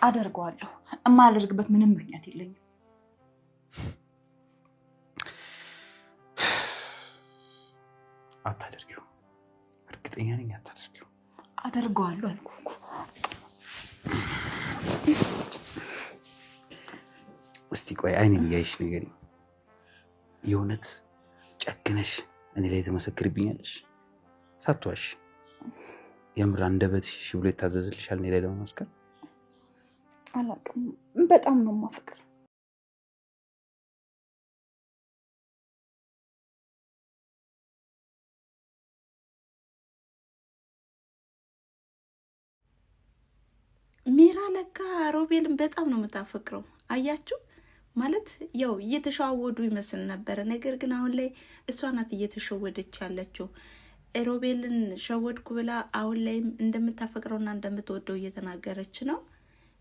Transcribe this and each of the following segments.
አደርገዋለሁ። እማላደርግበት ምንም ምክንያት የለኝም። አታደርጊው። እርግጠኛ ነኝ አታደርጊው። አደርገዋለሁ አልኩህ እኮ። እስቲ ቆይ አይኔን እያይሽ ንገሪኝ። የእውነት ጨክነሽ እኔ ላይ ተመሰክርብኛለሽ? ሳትዋሽ የምር አንደበትሽ እሺ ብሎ ይታዘዝልሻል እኔ ላይ ለመመስከር? አላውቅም። በጣም ነው የማፈቅር። ሚራ ለካ ሮቤልን በጣም ነው የምታፈቅረው። አያችሁ ማለት ያው እየተሸዋወዱ ይመስል ነበረ። ነገር ግን አሁን ላይ እሷ ናት እየተሸወደች ያለችው። ሮቤልን ሸወድኩ ብላ አሁን ላይም እንደምታፈቅረውና እንደምትወደው እየተናገረች ነው።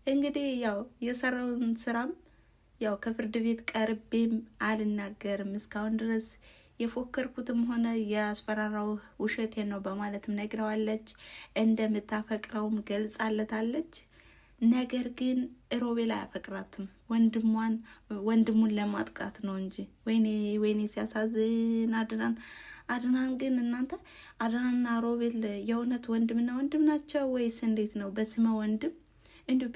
እንግዲህ ያው የሰራውን ስራም ያው ከፍርድ ቤት ቀርቤም አልናገርም እስካሁን ድረስ የፎከርኩትም ሆነ ያስፈራራው ውሸቴን ነው በማለትም ነግረዋለች። እንደምታፈቅረውም ገልጻለታለች። ነገር ግን ሮቤል አያፈቅራትም። ወንድሙን ለማጥቃት ነው እንጂ። ወይኔ ሲያሳዝን። አድናን ግን እናንተ አድናንና ሮቤል የእውነት ወንድምና ወንድም ናቸው ወይስ እንዴት ነው? በስመ ወንድም እንዲሁ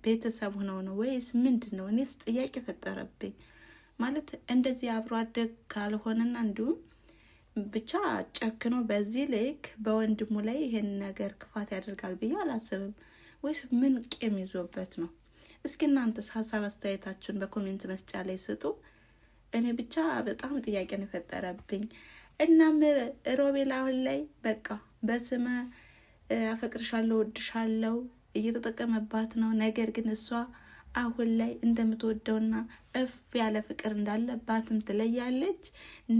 ቤተሰብ ሆነው ነው ወይስ ምንድን ነው? እኔስ ጥያቄ ፈጠረብኝ። ማለት እንደዚህ አብሮ አደግ ካልሆነና እንዲሁም ብቻ ጨክኖ በዚህ ልክ በወንድሙ ላይ ይሄን ነገር ክፋት ያደርጋል ብዬ አላስብም። ወይስ ምን ቄም ይዞበት ነው? እስኪ እናንተስ ሀሳብ አስተያየታችሁን በኮሜንት መስጫ ላይ ስጡ። እኔ ብቻ በጣም ጥያቄ ነው የፈጠረብኝ። እናም ሮቤል አሁን ላይ በቃ በስመ አፈቅርሻለሁ ወድሻለሁ እየተጠቀመባት ነው። ነገር ግን እሷ አሁን ላይ እንደምትወደውና እፍ ያለ ፍቅር እንዳለባትም ትለያለች።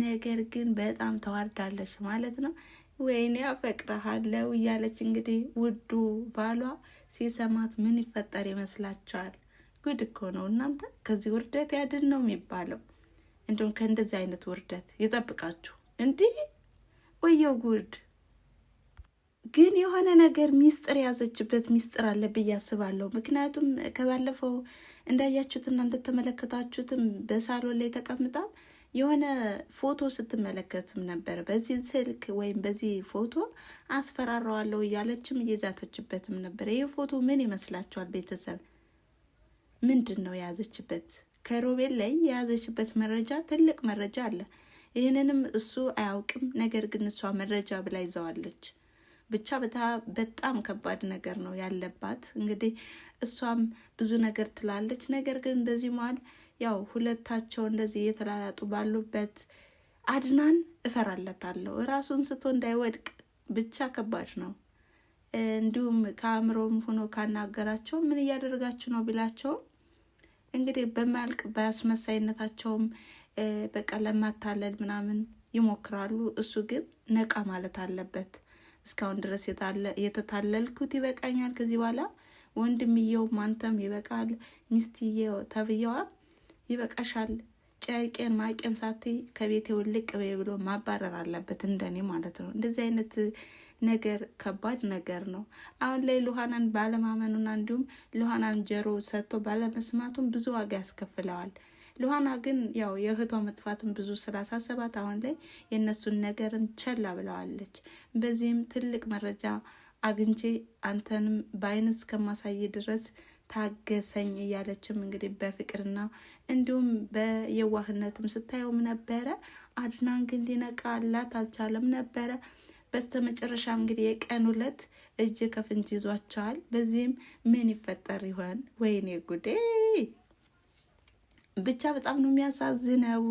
ነገር ግን በጣም ተዋርዳለች ማለት ነው። ወይኔ አፈቅረሃለሁ እያለች እንግዲህ ውዱ ባሏ ሲሰማት ምን ይፈጠር ይመስላችኋል? ጉድ እኮ ነው እናንተ። ከዚህ ውርደት ያድን ነው የሚባለው። እንዲሁም ከእንደዚህ አይነት ውርደት ይጠብቃችሁ። እንዲህ ወየው ጉድ። ግን የሆነ ነገር ሚስጥር ያዘችበት ሚስጥር አለ ብዬ አስባለሁ። ምክንያቱም ከባለፈው እንዳያችሁትና እንደተመለከታችሁትም በሳሎን ላይ ተቀምጣ የሆነ ፎቶ ስትመለከትም ነበር። በዚህ ስልክ ወይም በዚህ ፎቶ አስፈራራዋለሁ እያለችም እየዛተችበትም ነበር። ይህ ፎቶ ምን ይመስላችኋል ቤተሰብ? ምንድን ነው የያዘችበት? ከሮቤል ላይ የያዘችበት መረጃ ትልቅ መረጃ አለ። ይህንንም እሱ አያውቅም። ነገር ግን እሷ መረጃ ብላ ይዘዋለች። ብቻ በጣም ከባድ ነገር ነው ያለባት። እንግዲህ እሷም ብዙ ነገር ትላለች። ነገር ግን በዚህ መሀል ያው ሁለታቸው እንደዚህ እየተላላጡ ባሉበት አድናን እፈራለታለሁ ራሱን ስቶ እንዳይወድቅ። ብቻ ከባድ ነው። እንዲሁም ከአእምሮም ሆኖ ካናገራቸው ምን እያደረጋችሁ ነው ቢላቸውም እንግዲህ በማያልቅ በአስመሳይነታቸውም በቃ ለማታለል ምናምን ይሞክራሉ። እሱ ግን ነቃ ማለት አለበት። እስካሁን ድረስ የተታለልኩት ይበቃኛል። ከዚህ በኋላ ወንድምየው አንተም ይበቃል፣ ሚስትየው ተብየዋ ይበቃሻል፣ ጨርቄን ማቄን ሳትይ ከቤቴ ውልቅ በይ ብሎ ማባረር አለበት፣ እንደኔ ማለት ነው። እንደዚህ አይነት ነገር ከባድ ነገር ነው። አሁን ላይ ሉሃናን ባለማመኑና እንዲሁም ሉሃናን ጆሮ ሰጥቶ ባለመስማቱም ብዙ ዋጋ ያስከፍለዋል። ሉሃና ግን ያው የእህቷ መጥፋትን ብዙ ስላሳሰባት አሁን ላይ የእነሱን ነገርን ቸላ ብለዋለች። በዚህም ትልቅ መረጃ አግኝቼ አንተንም በአይን እስከማሳይ ድረስ ታገሰኝ እያለችም እንግዲህ በፍቅርና እንዲሁም በየዋህነትም ስታየውም ነበረ። አድናን ግን ሊነቃላት አልቻለም ነበረ። በስተመጨረሻ እንግዲህ የቀን ሁለት እጅ ከፍንጅ ይዟቸዋል። በዚህም ምን ይፈጠር ይሆን? ወይኔ ጉዴ! ብቻ በጣም ነው የሚያሳዝነው።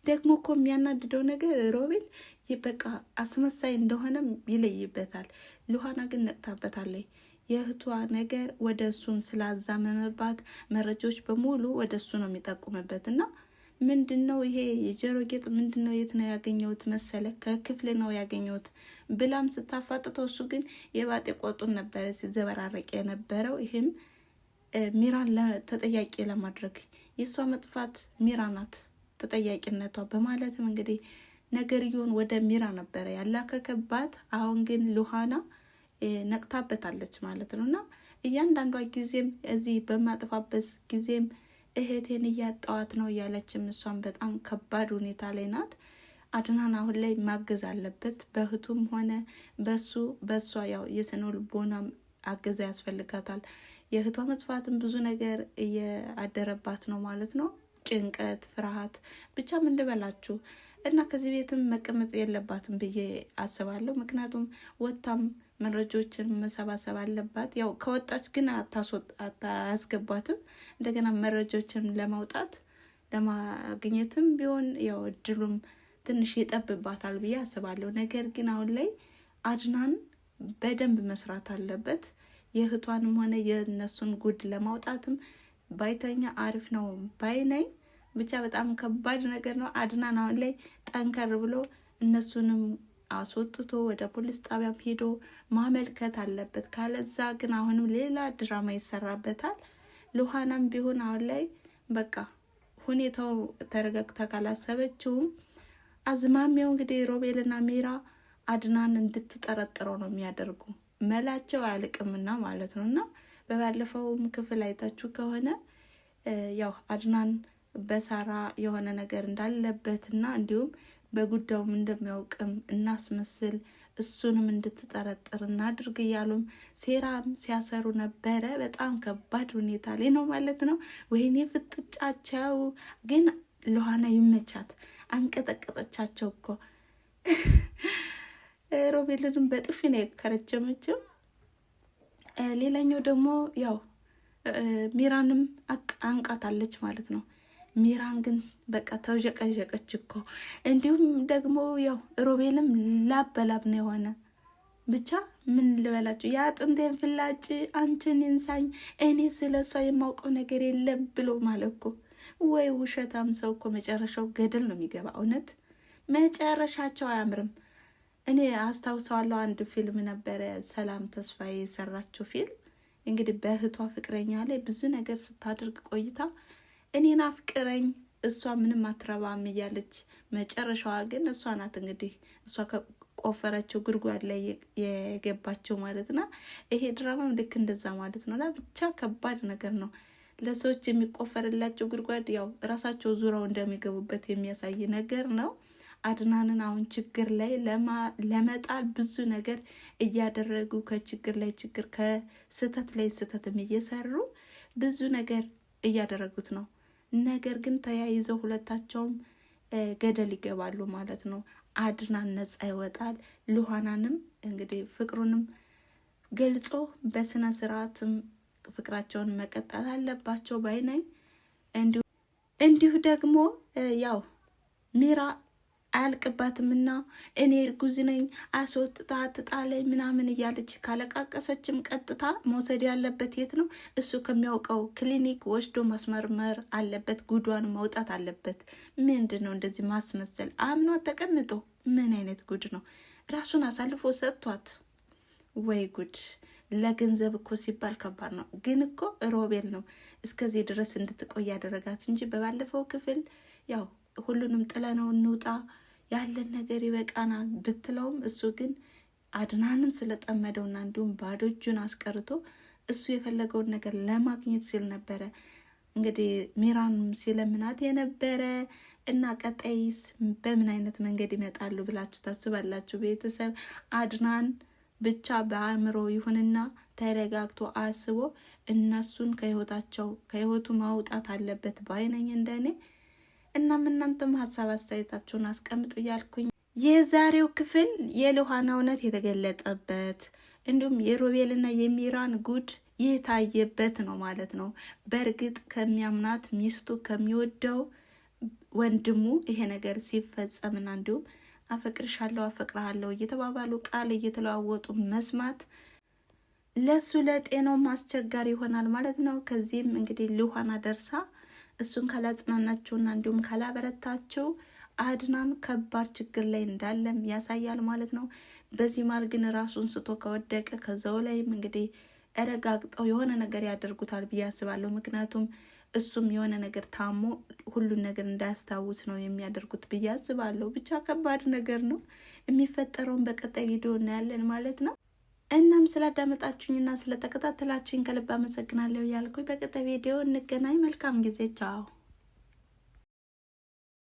ደግሞ እኮ የሚያናድደው ነገር ሮቤል በቃ አስመሳይ እንደሆነም ይለይበታል። ሉሃና ግን ነቅታበታለች። የእህቷ ነገር ወደ እሱም ስላዛመመባት መረጃዎች በሙሉ ወደ እሱ ነው የሚጠቁምበት። እና ምንድን ነው ይሄ የጆሮ ጌጥ ምንድን ነው? የት ነው ያገኘሁት መሰለ? ከክፍል ነው ያገኘሁት ብላም ስታፋጥተው እሱ ግን የባጤ ቆጡን ነበረ ሲዘበራረቅ የነበረው። ይህም ሚራን ተጠያቂ ለማድረግ የእሷ መጥፋት ሚራ ናት ተጠያቂነቷ በማለትም እንግዲህ ነገርየውን ወደ ሚራ ነበረ ያላከከባት። አሁን ግን ሉሃና ነቅታበታለች ማለት ነው። እና እያንዳንዷ ጊዜም እዚህ በማጥፋበት ጊዜም እህቴን እያጣዋት ነው እያለችም እሷን በጣም ከባድ ሁኔታ ላይ ናት። አድናን አሁን ላይ ማገዝ አለበት። በእህቱም ሆነ በሷ ያው የስነ ልቦናም አገዛ ያስፈልጋታል። የእህቷ መጥፋትም ብዙ ነገር እያደረባት ነው ማለት ነው። ጭንቀት፣ ፍርሃት ብቻ ምን ልበላችሁ እና ከዚህ ቤትም መቀመጥ የለባትም ብዬ አስባለሁ። ምክንያቱም ወታም መረጃዎችን መሰባሰብ አለባት። ያው ከወጣች ግን አታስገባትም። እንደገና መረጃዎችን ለማውጣት ለማግኘትም ቢሆን ያው እድሉም ትንሽ ይጠብባታል ብዬ አስባለሁ። ነገር ግን አሁን ላይ አድናን በደንብ መስራት አለበት። የእህቷንም ሆነ የነሱን ጉድ ለማውጣትም ባይተኛ አሪፍ ነው ባይነኝ። ብቻ በጣም ከባድ ነገር ነው። አድናን አሁን ላይ ጠንከር ብሎ እነሱንም አስወጥቶ ወደ ፖሊስ ጣቢያም ሄዶ ማመልከት አለበት። ካለዛ ግን አሁንም ሌላ ድራማ ይሰራበታል። ሉሃናም ቢሆን አሁን ላይ በቃ ሁኔታው ተረጋግታ ካላሰበችውም አዝማሚያው እንግዲህ ሮቤልና ሜራ አድናን እንድትጠረጥረው ነው የሚያደርጉ። መላቸው አያልቅምና ማለት ነው። እና በባለፈውም ክፍል አይታችሁ ከሆነ ያው አድናን በሳራ የሆነ ነገር እንዳለበትና እንዲሁም በጉዳዩም እንደሚያውቅም እናስመስል፣ እሱንም እንድትጠረጥር እናድርግ እያሉም ሴራም ሲያሰሩ ነበረ። በጣም ከባድ ሁኔታ ላይ ነው ማለት ነው። ወይኔ ፍጥጫቸው ግን ሉሃና ይመቻት፣ አንቀጠቀጠቻቸው እኮ ሮቤልንም በጥፊ ነው የከረቸመችው። ሌላኛው ደግሞ ያው ሚራንም አንቃታለች ማለት ነው። ሚራን ግን በቃ ተውዠቀዠቀች እኮ። እንዲሁም ደግሞ ያው ሮቤልም ላብ በላብ ነው የሆነ። ብቻ ምን ልበላችሁ፣ የአጥንቴን ፍላጭ አንቺን ይንሳኝ፣ እኔ ስለ እሷ የማውቀው ነገር የለም ብሎ ማለት እኮ። ወይ ውሸታም ሰው እኮ መጨረሻው ገደል ነው የሚገባ። እውነት መጨረሻቸው አያምርም። እኔ አስታውሰዋለሁ፣ አንድ ፊልም ነበረ ሰላም ተስፋዬ የሰራችው ፊልም። እንግዲህ በእህቷ ፍቅረኛ ላይ ብዙ ነገር ስታደርግ ቆይታ እኔን አፍቅረኝ እሷ ምንም አትረባም እያለች መጨረሻዋ ግን እሷ ናት እንግዲህ እሷ ከቆፈረችው ጉድጓድ ላይ የገባችው ማለት ነው። ይሄ ድራማም ልክ እንደዛ ማለት ነው። እና ብቻ ከባድ ነገር ነው። ለሰዎች የሚቆፈርላቸው ጉድጓድ ያው ራሳቸው ዙረው እንደሚገቡበት የሚያሳይ ነገር ነው። አድናንን አሁን ችግር ላይ ለመጣል ብዙ ነገር እያደረጉ ከችግር ላይ ችግር ከስህተት ላይ ስህተትም እየሰሩ ብዙ ነገር እያደረጉት ነው። ነገር ግን ተያይዘው ሁለታቸውም ገደል ይገባሉ ማለት ነው። አድናን ነጻ ይወጣል። ሉሃናንም እንግዲህ ፍቅሩንም ገልጾ በስነ ስርዓትም ፍቅራቸውን መቀጠል አለባቸው ባይነኝ። እንዲሁ ደግሞ ያው ሚራ አያልቅባትምና እኔ እርጉዝ ነኝ አስወጥታ ትጣለኝ ምናምን እያለች ካለቃቀሰችም ቀጥታ መውሰድ ያለበት የት ነው? እሱ ከሚያውቀው ክሊኒክ ወስዶ ማስመርመር አለበት። ጉዷን ማውጣት አለበት። ምንድን ነው እንደዚህ ማስመሰል? አምኗት ተቀምጦ ምን አይነት ጉድ ነው? ራሱን አሳልፎ ሰጥቷት። ወይ ጉድ! ለገንዘብ እኮ ሲባል ከባድ ነው። ግን እኮ ሮቤል ነው እስከዚህ ድረስ እንድትቆይ ያደረጋት እንጂ በባለፈው ክፍል ያው ሁሉንም ጥለነው እንውጣ ያለን ነገር ይበቃናል ብትለውም እሱ ግን አድናንን ስለጠመደውና እንዲሁም ባዶ እጁን አስቀርቶ እሱ የፈለገውን ነገር ለማግኘት ሲል ነበረ እንግዲህ ሚራን ሲለምናት የነበረ። እና ቀጣይስ በምን አይነት መንገድ ይመጣሉ ብላችሁ ታስባላችሁ? ቤተሰብ አድናን ብቻ በአእምሮ ይሁንና ተረጋግቶ አስቦ እነሱን ከህይወቱ ማውጣት አለበት ባይነኝ እንደኔ። እናም እናንተም ሀሳብ አስተያየታችሁን አስቀምጡ እያልኩኝ የዛሬው ክፍል የሉሃና እውነት የተገለጠበት እንዲሁም የሮቤልና የሚራን ጉድ የታየበት ነው ማለት ነው። በእርግጥ ከሚያምናት ሚስቱ ከሚወደው ወንድሙ ይሄ ነገር ሲፈጸምና እንዲሁም አፈቅርሻለሁ አፈቅርሃለሁ እየተባባሉ ቃል እየተለዋወጡ መስማት ለሱ ለጤናው አስቸጋሪ ይሆናል ማለት ነው። ከዚህም እንግዲህ ሉሃና ደርሳ እሱን ካላጽናናቸውና እንዲሁም ካላበረታቸው አድናን ከባድ ችግር ላይ እንዳለም ያሳያል ማለት ነው። በዚህ ማል ግን ራሱን ስቶ ከወደቀ ከዛው ላይም እንግዲህ እረጋግጠው የሆነ ነገር ያደርጉታል ብዬ አስባለሁ። ምክንያቱም እሱም የሆነ ነገር ታሞ ሁሉን ነገር እንዳያስታውስ ነው የሚያደርጉት ብዬ አስባለሁ። ብቻ ከባድ ነገር ነው የሚፈጠረውን በቀጣይ ቪዲዮ እናያለን ማለት ነው። እናም ስላዳመጣችሁኝና ስለተከታተላችሁኝ ከልብ አመሰግናለሁ ያልኩኝ በቀጣይ ቪዲዮ እንገናኝ። መልካም ጊዜ። ቻው።